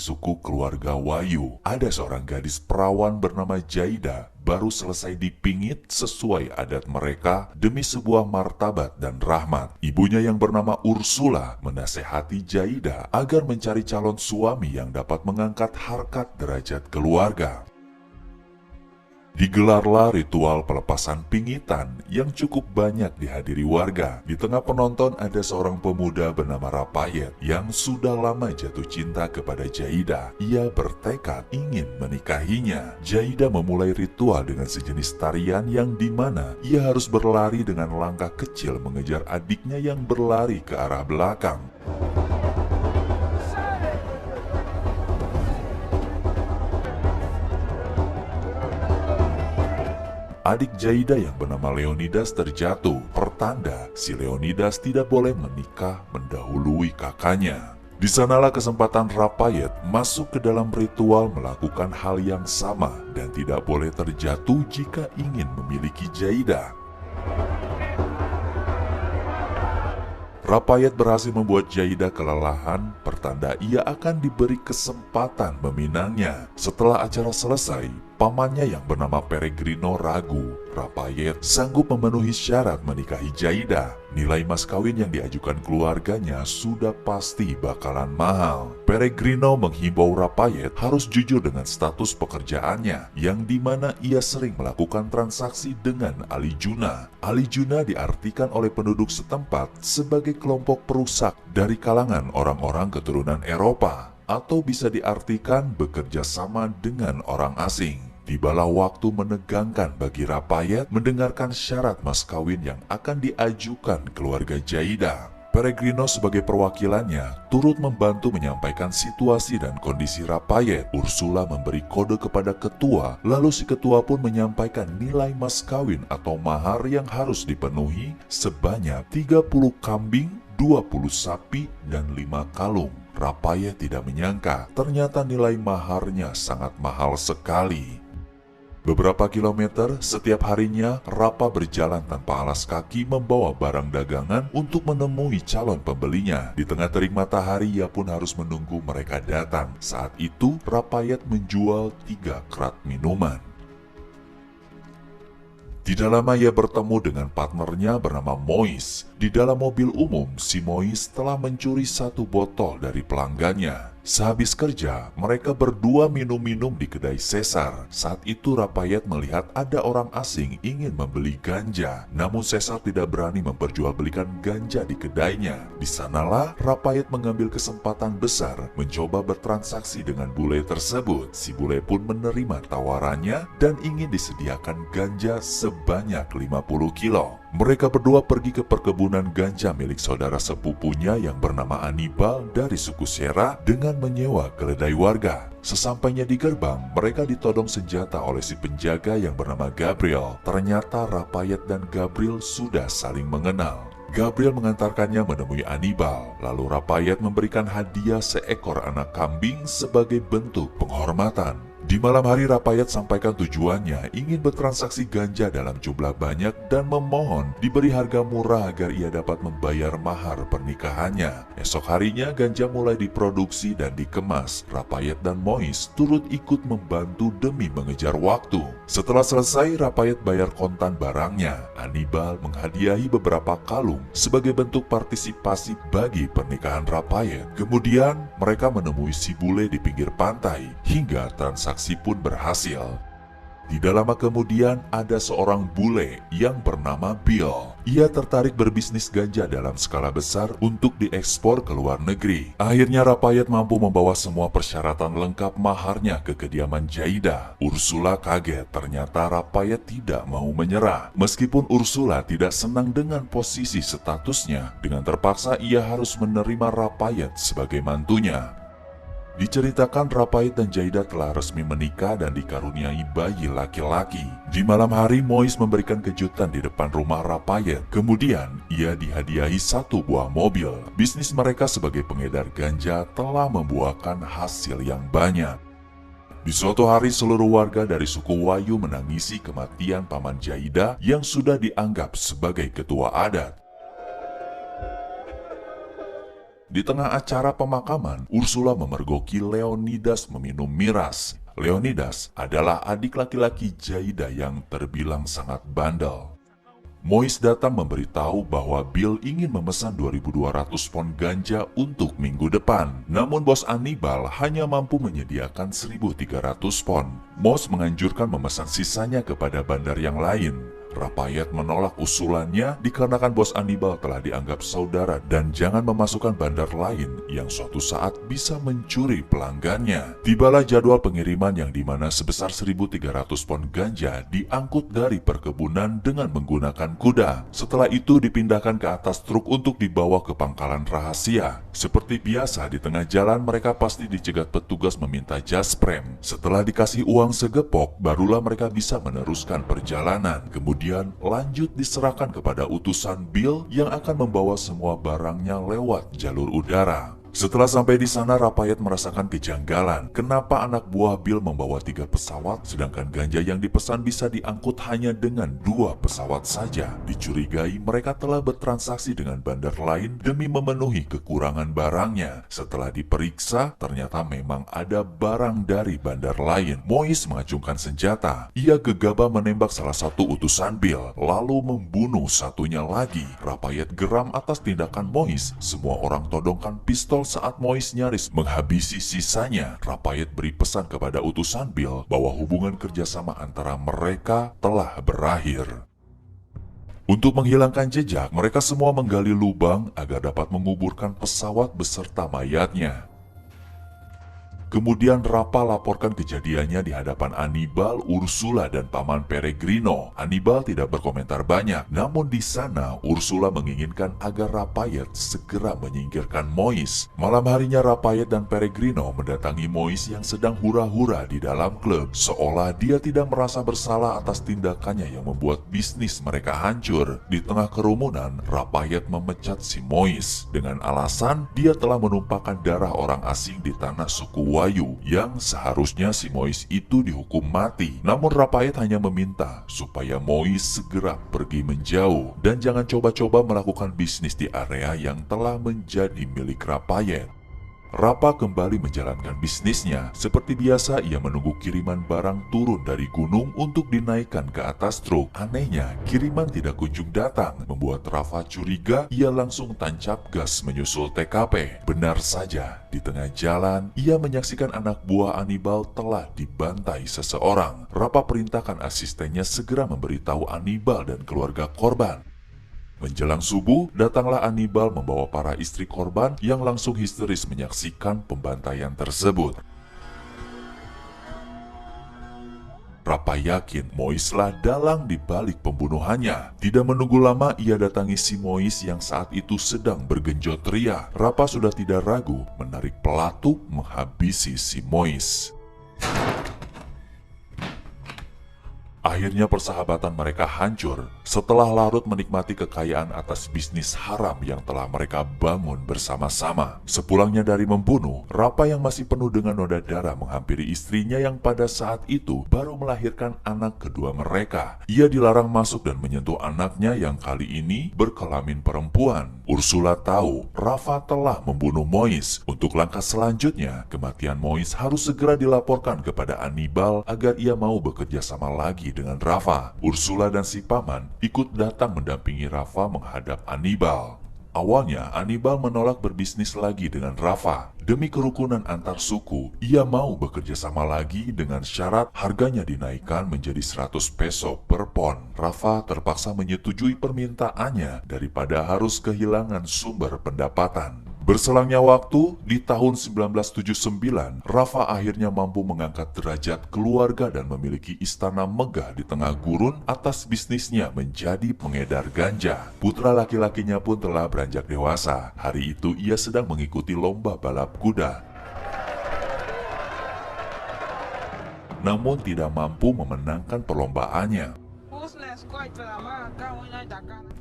suku keluarga Wayu, ada seorang gadis perawan bernama Jaida baru selesai dipingit sesuai adat mereka demi sebuah martabat dan rahmat. Ibunya yang bernama Ursula menasehati Jaida agar mencari calon suami yang dapat mengangkat harkat derajat keluarga. Digelarlah ritual pelepasan pingitan yang cukup banyak dihadiri warga. Di tengah penonton ada seorang pemuda bernama Rapayet yang sudah lama jatuh cinta kepada Jaida. Ia bertekad ingin menikahinya. Jaida memulai ritual dengan sejenis tarian yang dimana ia harus berlari dengan langkah kecil mengejar adiknya yang berlari ke arah belakang. Adik Jaida yang bernama Leonidas terjatuh, pertanda si Leonidas tidak boleh menikah mendahului kakaknya. Di sanalah kesempatan Rapayet masuk ke dalam ritual melakukan hal yang sama dan tidak boleh terjatuh jika ingin memiliki Jaida. Rapayet berhasil membuat Jaida kelelahan, pertanda ia akan diberi kesempatan meminangnya. Setelah acara selesai, pamannya yang bernama Peregrino ragu. Rapayet sanggup memenuhi syarat menikahi Jaida. Nilai mas kawin yang diajukan keluarganya sudah pasti bakalan mahal. Peregrino menghimbau Rapayet harus jujur dengan status pekerjaannya, yang dimana ia sering melakukan transaksi dengan ahli juna. Ahli juna diartikan oleh penduduk setempat sebagai kelompok perusak dari kalangan orang-orang keturunan Eropa, atau bisa diartikan bekerja sama dengan orang asing. Tibalah waktu menegangkan bagi Rapayet mendengarkan syarat mas kawin yang akan diajukan keluarga Jaida. Peregrino sebagai perwakilannya turut membantu menyampaikan situasi dan kondisi Rapayet. Ursula memberi kode kepada ketua, lalu si ketua pun menyampaikan nilai mas kawin atau mahar yang harus dipenuhi sebanyak 30 kambing, 20 sapi, dan 5 kalung. Rapayet tidak menyangka ternyata nilai maharnya sangat mahal sekali. Beberapa kilometer setiap harinya, Rapa berjalan tanpa alas kaki membawa barang dagangan untuk menemui calon pembelinya. Di tengah terik matahari, ia pun harus menunggu mereka datang. Saat itu, Rapayet menjual 3 krat minuman. Tidak lama ia bertemu dengan partnernya bernama Mois. Di dalam mobil umum, si Mois telah mencuri 1 botol dari pelanggannya. Sehabis kerja, mereka berdua minum-minum di kedai Caesar. Saat itu Rapayet melihat ada orang asing ingin membeli ganja. Namun Caesar tidak berani memperjualbelikan ganja di kedainya. Di sanalah Rapayet mengambil kesempatan besar mencoba bertransaksi dengan bule tersebut. Si bule pun menerima tawarannya dan ingin disediakan ganja sebanyak 50 kilo. Mereka berdua pergi ke perkebunan ganja milik saudara sepupunya yang bernama Anibal dari suku Sera dengan menyewa keledai warga. Sesampainya di gerbang, mereka ditodong senjata oleh si penjaga yang bernama Gabriel. Ternyata Rapayet dan Gabriel sudah saling mengenal. Gabriel mengantarkannya menemui Anibal, lalu Rapayet memberikan hadiah seekor anak kambing sebagai bentuk penghormatan. Di malam hari Rapayet sampaikan tujuannya ingin bertransaksi ganja dalam jumlah banyak dan memohon diberi harga murah agar ia dapat membayar mahar pernikahannya. Esok harinya ganja mulai diproduksi dan dikemas. Rapayet dan Mois turut ikut membantu demi mengejar waktu. Setelah selesai, Rapayet bayar kontan barangnya. Anibal menghadiahi beberapa kalung sebagai bentuk partisipasi bagi pernikahan Rapayet. Kemudian mereka menemui si bule di pinggir pantai hingga transaksi pun berhasil. Tidak lama kemudian ada seorang bule yang bernama Bill. Ia tertarik berbisnis ganja dalam skala besar untuk diekspor ke luar negeri. Akhirnya Rapayet mampu membawa semua persyaratan lengkap maharnya ke kediaman Jaida. Ursula kaget, ternyata Rapayet tidak mau menyerah. Meskipun Ursula tidak senang dengan posisi statusnya, dengan terpaksa ia harus menerima Rapayet sebagai mantunya. Diceritakan Rapayet dan Jaida telah resmi menikah dan dikaruniai bayi laki-laki. Di malam hari, Mois memberikan kejutan di depan rumah Rapayet. Kemudian, ia dihadiahi 1 buah mobil. Bisnis mereka sebagai pengedar ganja telah membuahkan hasil yang banyak. Di suatu hari, seluruh warga dari suku Wayu menangisi kematian paman Jaida yang sudah dianggap sebagai ketua adat. Di tengah acara pemakaman, Ursula memergoki Leonidas meminum miras. Leonidas adalah adik laki-laki Jaida yang terbilang sangat bandel. Mois datang memberitahu bahwa Bill ingin memesan 2.200 pon ganja untuk minggu depan. Namun bos Anibal hanya mampu menyediakan 1.300 pon. Mois menganjurkan memesan sisanya kepada bandar yang lain. Rapayet menolak usulannya dikarenakan bos Anibal telah dianggap saudara dan jangan memasukkan bandar lain yang suatu saat bisa mencuri pelanggannya. Tibalah jadwal pengiriman yang dimana sebesar 1.300 pon ganja diangkut dari perkebunan dengan menggunakan kuda. Setelah itu dipindahkan ke atas truk untuk dibawa ke pangkalan rahasia. Seperti biasa di tengah jalan mereka pasti dicegat petugas meminta jas prem. Setelah dikasih uang segepok, barulah mereka bisa meneruskan perjalanan. Kemudian lanjut diserahkan kepada utusan Bill yang akan membawa semua barangnya lewat jalur udara. Setelah sampai di sana, Rapayet merasakan kejanggalan. Kenapa anak buah Bill membawa 3 pesawat, sedangkan ganja yang dipesan bisa diangkut hanya dengan 2 pesawat saja? Dicurigai mereka telah bertransaksi dengan bandar lain demi memenuhi kekurangan barangnya. Setelah diperiksa, ternyata memang ada barang dari bandar lain. Mois mengacungkan senjata. Ia gegabah menembak salah satu utusan Bill, lalu membunuh satunya lagi. Rapayet geram atas tindakan Mois. Semua orang todongkan pistol saat Mois nyaris menghabisi sisanya. Rapayet beri pesan kepada utusan Bill bahwa hubungan kerjasama antara mereka telah berakhir. Untuk menghilangkan jejak, mereka semua menggali lubang agar dapat menguburkan pesawat beserta mayatnya. Kemudian Rapa laporkan kejadiannya di hadapan Anibal, Ursula, dan Paman Peregrino. Anibal tidak berkomentar banyak, namun di sana Ursula menginginkan agar Rapayet segera menyingkirkan Mois. Malam harinya Rapayet dan Peregrino mendatangi Mois yang sedang hura-hura di dalam klub, seolah dia tidak merasa bersalah atas tindakannya yang membuat bisnis mereka hancur. Di tengah kerumunan, Rapayet memecat si Mois dengan alasan dia telah menumpahkan darah orang asing di tanah suku Wayu yang seharusnya si Mois itu dihukum mati. Namun Rapayet hanya meminta supaya Mois segera pergi menjauh dan jangan coba-coba melakukan bisnis di area yang telah menjadi milik Rapayet. Rapa kembali menjalankan bisnisnya. Seperti biasa, ia menunggu kiriman barang turun dari gunung untuk dinaikkan ke atas truk. Anehnya, kiriman tidak kunjung datang. Membuat Rafa curiga, ia langsung tancap gas menyusul TKP. Benar saja, di tengah jalan, ia menyaksikan anak buah Anibal telah dibantai seseorang. Rapa perintahkan asistennya segera memberitahu Anibal dan keluarga korban. Menjelang subuh, datanglah Anibal membawa para istri korban yang langsung histeris menyaksikan pembantaian tersebut. Rapa yakin Moislah dalang di balik pembunuhannya. Tidak menunggu lama, ia datangi si Mois yang saat itu sedang bergenjot ria. Rapa sudah tidak ragu menarik pelatu menghabisi si Mois. Akhirnya persahabatan mereka hancur setelah larut menikmati kekayaan atas bisnis haram yang telah mereka bangun bersama-sama. Sepulangnya dari membunuh, Rapa yang masih penuh dengan noda darah menghampiri istrinya yang pada saat itu baru melahirkan anak kedua mereka. Ia dilarang masuk dan menyentuh anaknya yang kali ini berkelamin perempuan. Ursula tahu Rafa telah membunuh Mois. Untuk langkah selanjutnya, kematian Mois harus segera dilaporkan kepada Anibal agar ia mau bekerja sama lagi dengan Rafa. Ursula dan si paman ikut datang mendampingi Rafa menghadap Anibal. Awalnya Anibal menolak berbisnis lagi dengan Rafa. Demi kerukunan antar suku, ia mau bekerja sama lagi dengan syarat harganya dinaikkan menjadi 100 peso per pon. Rafa terpaksa menyetujui permintaannya daripada harus kehilangan sumber pendapatan. Berselangnya waktu, di tahun 1979, Rafa akhirnya mampu mengangkat derajat keluarga dan memiliki istana megah di tengah gurun atas bisnisnya menjadi pengedar ganja. Putra laki-lakinya pun telah beranjak dewasa. Hari itu ia sedang mengikuti lomba balap kuda. Namun tidak mampu memenangkan perlombaannya.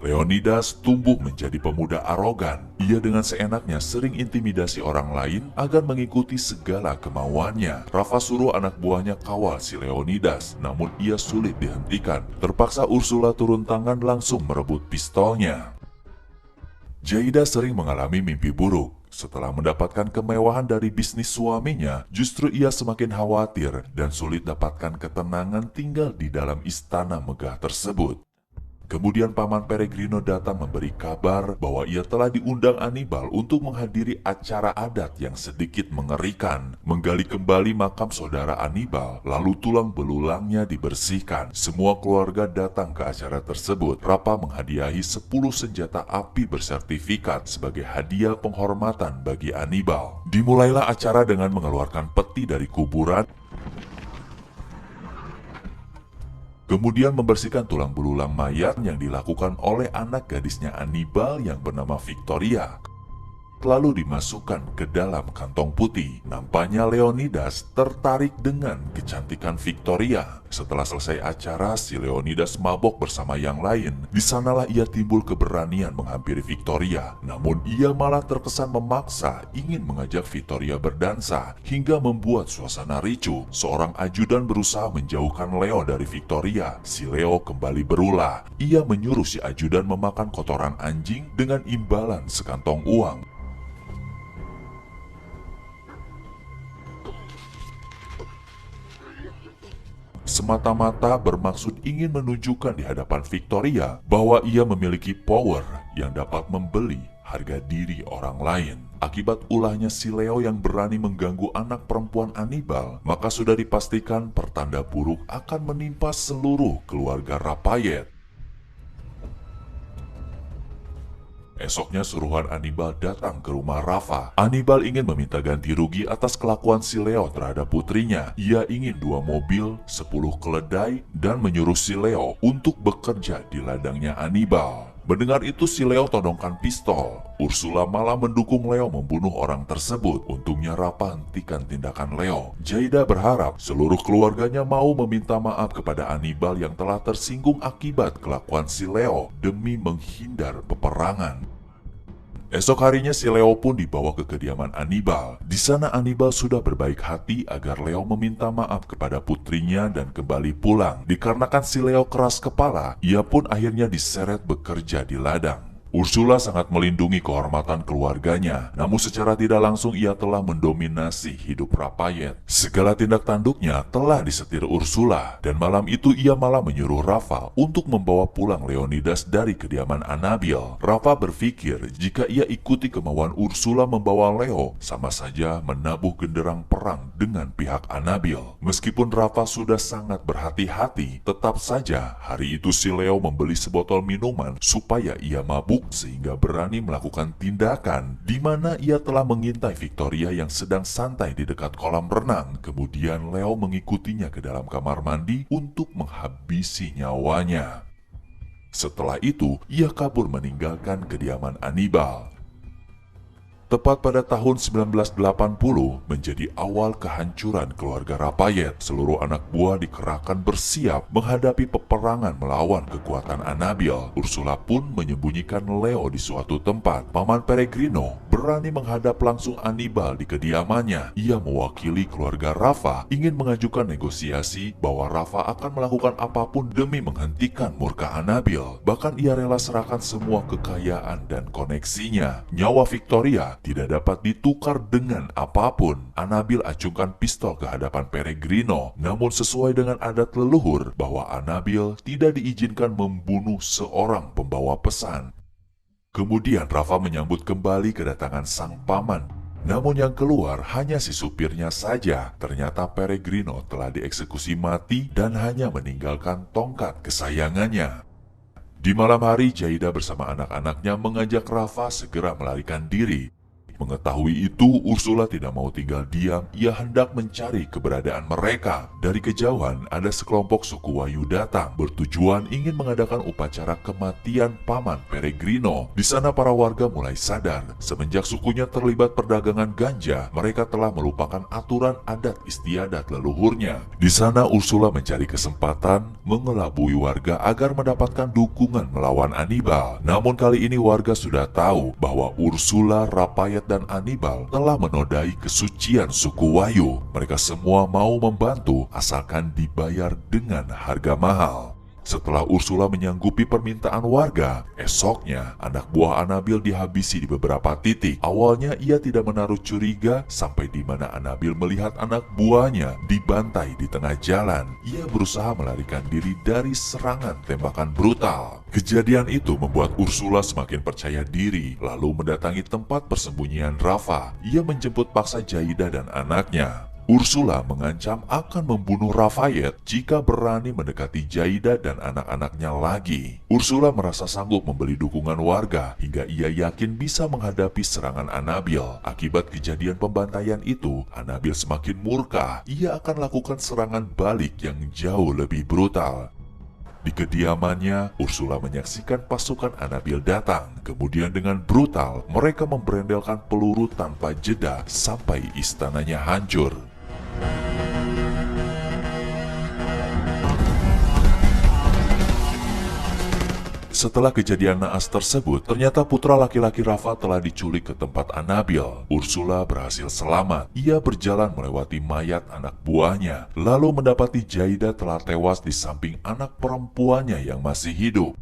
Leonidas tumbuh menjadi pemuda arogan. Ia dengan seenaknya sering intimidasi orang lain agar mengikuti segala kemauannya. Rafa suruh anak buahnya kawal si Leonidas, namun ia sulit dihentikan. Terpaksa Ursula turun tangan langsung merebut pistolnya. Jaida sering mengalami mimpi buruk. Setelah mendapatkan kemewahan dari bisnis suaminya, justru ia semakin khawatir dan sulit dapatkan ketenangan tinggal di dalam istana megah tersebut. Kemudian Paman Peregrino datang memberi kabar bahwa ia telah diundang Anibal untuk menghadiri acara adat yang sedikit mengerikan, menggali kembali makam saudara Anibal, lalu tulang belulangnya dibersihkan. Semua keluarga datang ke acara tersebut. Rapa menghadiahi 10 senjata api bersertifikat sebagai hadiah penghormatan bagi Anibal. Dimulailah acara dengan mengeluarkan peti dari kuburan, kemudian membersihkan tulang belulang mayat yang dilakukan oleh anak gadisnya Anibal yang bernama Victoria. Lalu dimasukkan ke dalam kantong putih. Nampaknya Leonidas tertarik dengan kecantikan Victoria. Setelah selesai acara, si Leonidas mabok bersama yang lain. Di sanalah ia timbul keberanian menghampiri Victoria. Namun ia malah terkesan memaksa ingin mengajak Victoria berdansa hingga membuat suasana ricuh. Seorang ajudan berusaha menjauhkan Leo dari Victoria. Si Leo kembali berulah. Ia menyuruh si ajudan memakan kotoran anjing dengan imbalan sekantong uang. Semata-mata bermaksud ingin menunjukkan di hadapan Victoria bahwa ia memiliki power yang dapat membeli harga diri orang lain. Akibat ulahnya si Leo yang berani mengganggu anak perempuan Anibal, maka sudah dipastikan pertanda buruk akan menimpa seluruh keluarga Rapayet. Esoknya suruhan Anibal datang ke rumah Rafa. Anibal ingin meminta ganti rugi atas kelakuan si Leo terhadap putrinya. Ia ingin 2 mobil, 10 keledai, dan menyuruh si Leo untuk bekerja di ladangnya Anibal. Mendengar itu si Leo todongkan pistol. Ursula malah mendukung Leo membunuh orang tersebut. Untungnya Rafa hentikan tindakan Leo. Jaida berharap seluruh keluarganya mau meminta maaf kepada Anibal yang telah tersinggung akibat kelakuan si Leo demi menghindar peperangan. Esok harinya si Leo pun dibawa ke kediaman Anibal. Di sana Anibal sudah berbaik hati agar Leo meminta maaf kepada putrinya dan kembali pulang. Dikarenakan si Leo keras kepala, ia pun akhirnya diseret bekerja di ladang. Ursula sangat melindungi kehormatan keluarganya, namun secara tidak langsung ia telah mendominasi hidup Rapayet. Segala tindak tanduknya telah disetir Ursula, dan malam itu ia malah menyuruh Rafa untuk membawa pulang Leonidas dari kediaman Anabil. Rafa berpikir jika ia ikuti kemauan Ursula membawa Leo, sama saja menabuh genderang perang dengan pihak Anabil. Meskipun Rafa sudah sangat berhati-hati, tetap saja hari itu si Leo membeli sebotol minuman supaya ia mabuk sehingga berani melakukan tindakan di mana ia telah mengintai Victoria yang sedang santai di dekat kolam renang. Kemudian Leo mengikutinya ke dalam kamar mandi untuk menghabisi nyawanya. Setelah itu, ia kabur meninggalkan kediaman Anibal. Tepat pada tahun 1980 menjadi awal kehancuran keluarga Rapayet. Seluruh anak buah dikerahkan bersiap menghadapi peperangan melawan kekuatan Anabil. Ursula pun menyembunyikan Leo di suatu tempat. Paman Peregrino berani menghadap langsung Anibal di kediamannya. Ia mewakili keluarga Rafa ingin mengajukan negosiasi bahwa Rafa akan melakukan apapun demi menghentikan murka Anabil. Bahkan ia rela serahkan semua kekayaan dan koneksinya. Nyawa Victoria tidak dapat ditukar dengan apapun. Anabil acungkan pistol ke hadapan Peregrino, namun sesuai dengan adat leluhur bahwa Anabil tidak diizinkan membunuh seorang pembawa pesan. Kemudian Rafa menyambut kembali kedatangan sang paman. Namun yang keluar hanya si supirnya saja. Ternyata Peregrino telah dieksekusi mati dan hanya meninggalkan tongkat kesayangannya. Di malam hari, Jaida bersama anak-anaknya mengajak Rafa segera melarikan diri. Mengetahui itu, Ursula tidak mau tinggal diam. Ia hendak mencari keberadaan mereka. Dari kejauhan, ada sekelompok suku Wayu datang, bertujuan ingin mengadakan upacara kematian Paman Peregrino. Di sana para warga mulai sadar, semenjak sukunya terlibat perdagangan ganja, mereka telah melupakan aturan adat istiadat leluhurnya. Di sana Ursula mencari kesempatan mengelabui warga agar mendapatkan dukungan melawan Anibal. Namun kali ini warga sudah tahu bahwa Ursula, Rapayet, dan Anibal telah menodai kesucian suku Wayu. Mereka semua mau membantu asalkan dibayar dengan harga mahal. Setelah Ursula menyanggupi permintaan warga, esoknya anak buah Anabil dihabisi di beberapa titik. Awalnya ia tidak menaruh curiga sampai di mana Anabil melihat anak buahnya dibantai di tengah jalan. Ia berusaha melarikan diri dari serangan tembakan brutal. Kejadian itu membuat Ursula semakin percaya diri, lalu mendatangi tempat persembunyian Rafa. Ia menjemput paksa Jaida dan anaknya. Ursula mengancam akan membunuh Rafayet jika berani mendekati Jaida dan anak-anaknya lagi. Ursula merasa sanggup membeli dukungan warga hingga ia yakin bisa menghadapi serangan Anabil. Akibat kejadian pembantaian itu, Anabil semakin murka. Ia akan lakukan serangan balik yang jauh lebih brutal. Di kediamannya, Ursula menyaksikan pasukan Anabil datang. Kemudian dengan brutal, mereka memberendelkan peluru tanpa jeda sampai istananya hancur. Setelah kejadian naas tersebut, ternyata putra laki-laki Rafa telah diculik ke tempat Anabil. Ursula berhasil selamat. Ia berjalan melewati mayat anak buahnya, lalu mendapati Jaida telah tewas di samping anak perempuannya yang masih hidup.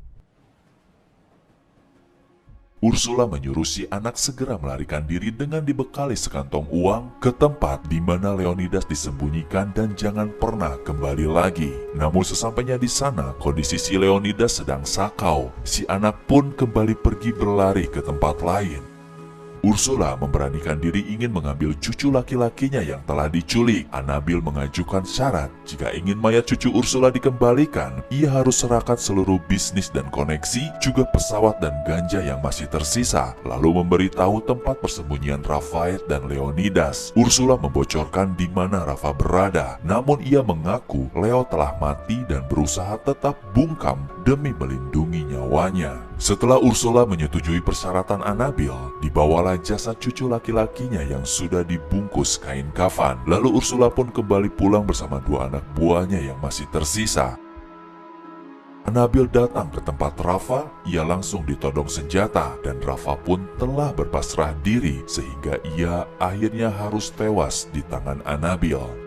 Ursula menyuruh si anak segera melarikan diri dengan dibekali sekantong uang ke tempat di mana Leonidas disembunyikan dan jangan pernah kembali lagi. Namun sesampainya di sana, kondisi si Leonidas sedang sakau. Si anak pun kembali pergi berlari ke tempat lain. Ursula memberanikan diri ingin mengambil cucu laki-lakinya yang telah diculik. Anabil mengajukan syarat, jika ingin mayat cucu Ursula dikembalikan, ia harus serahkan seluruh bisnis dan koneksi, juga pesawat dan ganja yang masih tersisa, lalu memberitahu tempat persembunyian Rafayet dan Leonidas. Ursula membocorkan di mana Rafa berada, namun ia mengaku Leo telah mati dan berusaha tetap bungkam demi melindungi nyawanya. Setelah Ursula menyetujui persyaratan Anabil, dibawalah jasad cucu laki-lakinya yang sudah dibungkus kain kafan. Lalu Ursula pun kembali pulang bersama dua anak buahnya yang masih tersisa. Anabil datang ke tempat Rafa, ia langsung ditodong senjata dan Rafa pun telah berpasrah diri sehingga ia akhirnya harus tewas di tangan Anabil.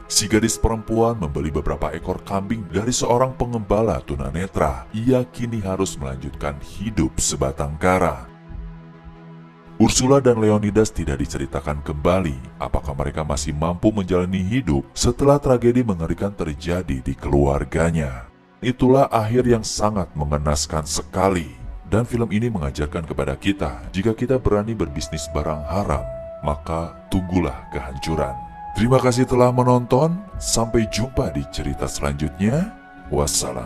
Si gadis perempuan membeli beberapa ekor kambing dari seorang pengembala tunanetra. Ia kini harus melanjutkan hidup sebatang kara. Ursula dan Leonidas tidak diceritakan kembali apakah mereka masih mampu menjalani hidup setelah tragedi mengerikan terjadi di keluarganya. Itulah akhir yang sangat mengenaskan sekali. Dan film ini mengajarkan kepada kita, jika kita berani berbisnis barang haram, maka tunggulah kehancuran. Terima kasih telah menonton, sampai jumpa di cerita selanjutnya. Wassalam.